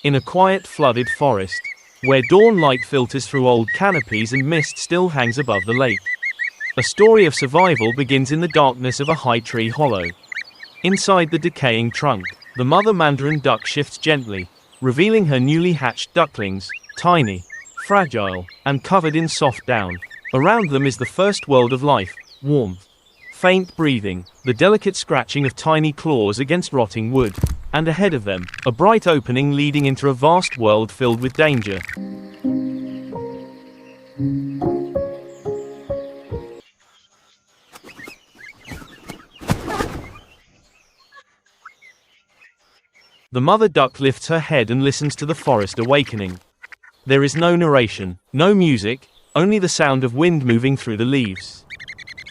In a quiet, flooded forest, where dawn light filters through old canopies and mist still hangs above the lake. A story of survival begins in the darkness of a high tree hollow. Inside the decaying trunk, the mother Mandarin duck shifts gently, revealing her newly hatched ducklings, tiny, fragile, and covered in soft down. Around them is the first world of life, warmth, faint breathing, the delicate scratching of tiny claws against rotting wood. And ahead of them, a bright opening leading into a vast world filled with danger. The mother duck lifts her head and listens to the forest awakening. There is no narration, no music, only the sound of wind moving through the leaves,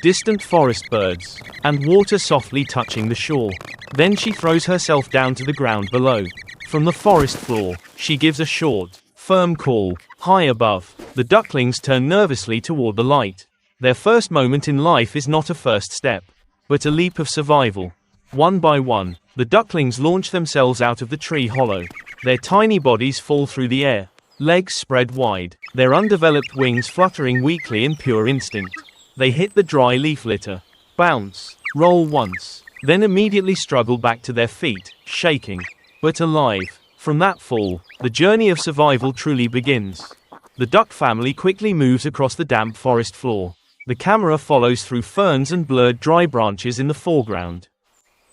distant forest birds, and water softly touching the shore. Then she throws herself down to the ground below. From the forest floor, she gives a short, firm call. High above, the ducklings turn nervously toward the light. Their first moment in life is not a first step, but a leap of survival. One by one, the ducklings launch themselves out of the tree hollow. Their tiny bodies fall through the air, legs spread wide, their undeveloped wings fluttering weakly in pure instinct. They hit the dry leaf litter, bounce, roll once, then immediately struggle back to their feet, shaking, but alive. From that fall, the journey of survival truly begins. The duck family quickly moves across the damp forest floor. The camera follows through ferns and blurred dry branches in the foreground,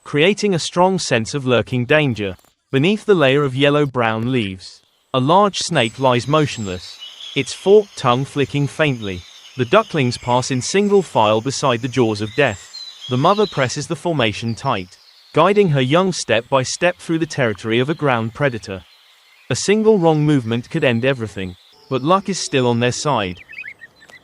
creating a strong sense of lurking danger. Beneath the layer of yellow-brown leaves, a large snake lies motionless, its forked tongue flicking faintly. The ducklings pass in single file beside the jaws of death. The mother presses the formation tight, guiding her young step by step through the territory of a ground predator. A single wrong movement could end everything, but luck is still on their side.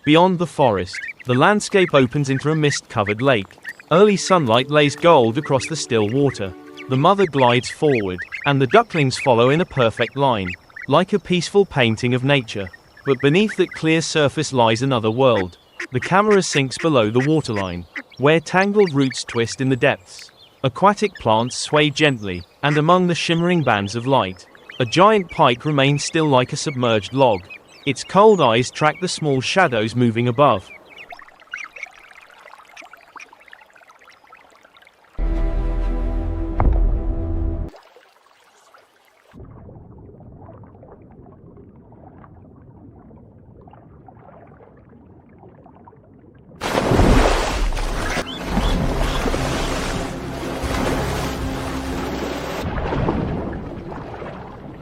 Beyond the forest, the landscape opens into a mist-covered lake. Early sunlight lays gold across the still water. The mother glides forward, and the ducklings follow in a perfect line, like a peaceful painting of nature. But beneath that clear surface lies another world. The camera sinks below the waterline, where tangled roots twist in the depths. Aquatic plants sway gently, and among the shimmering bands of light, a giant pike remains still like a submerged log. Its cold eyes track the small shadows moving above.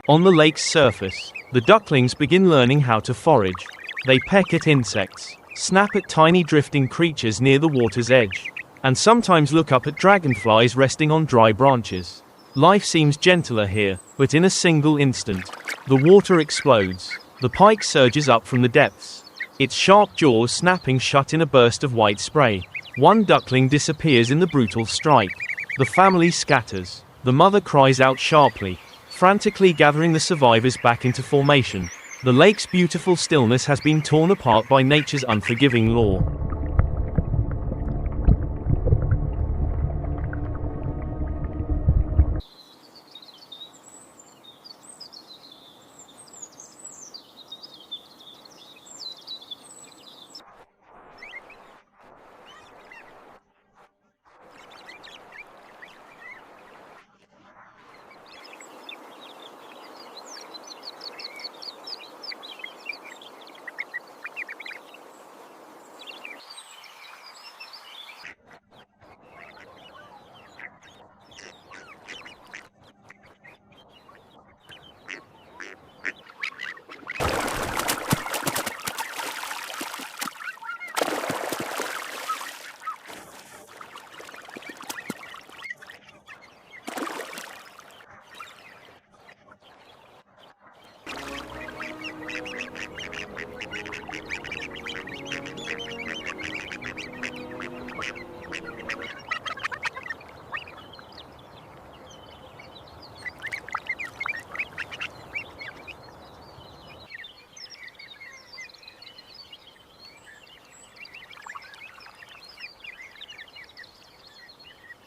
On the lake's surface, the ducklings begin learning how to forage. They peck at insects, snap at tiny drifting creatures near the water's edge, and sometimes look up at dragonflies resting on dry branches. Life seems gentler here, but in a single instant, the water explodes. The pike surges up from the depths, its sharp jaws snapping shut in a burst of white spray. One duckling disappears in the brutal strike. The family scatters. The mother cries out sharply, frantically gathering the survivors back into formation. The lake's beautiful stillness has been torn apart by nature's unforgiving law.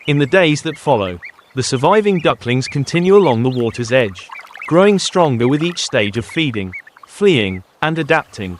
In the days that follow, the surviving ducklings continue along the water's edge. growing stronger with each stage of feeding, fleeing, and adapting.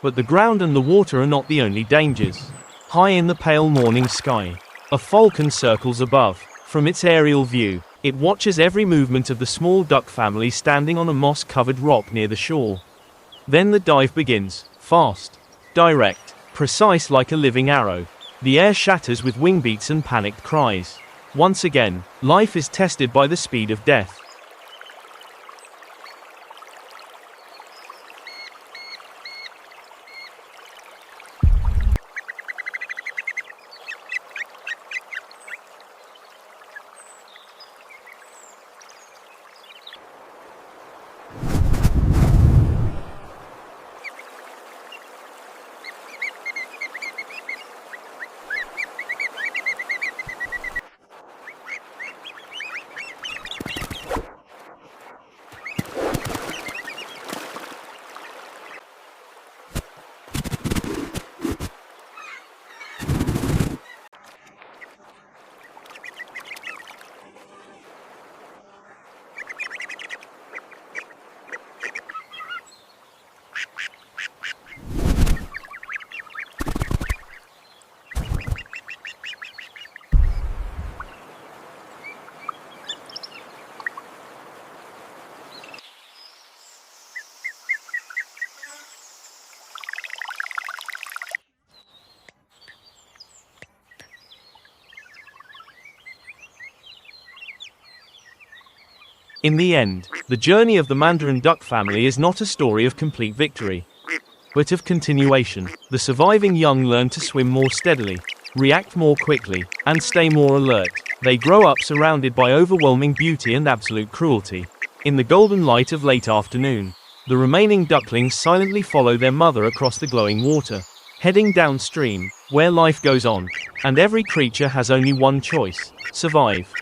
But the ground and the water are not the only dangers. High in the pale morning sky, a falcon circles above. From its aerial view, it watches every movement of the small duck family standing on a moss-covered rock near the shore. Then the dive begins, fast, direct, precise like a living arrow. The air shatters with wing beats and panicked cries. Once again, life is tested by the speed of death. In the end, the journey of the Mandarin Duck family is not a story of complete victory, but of continuation. The surviving young learn to swim more steadily, react more quickly, and stay more alert. They grow up surrounded by overwhelming beauty and absolute cruelty. In the golden light of late afternoon, the remaining ducklings silently follow their mother across the glowing water, heading downstream, where life goes on, and every creature has only one choice: survive.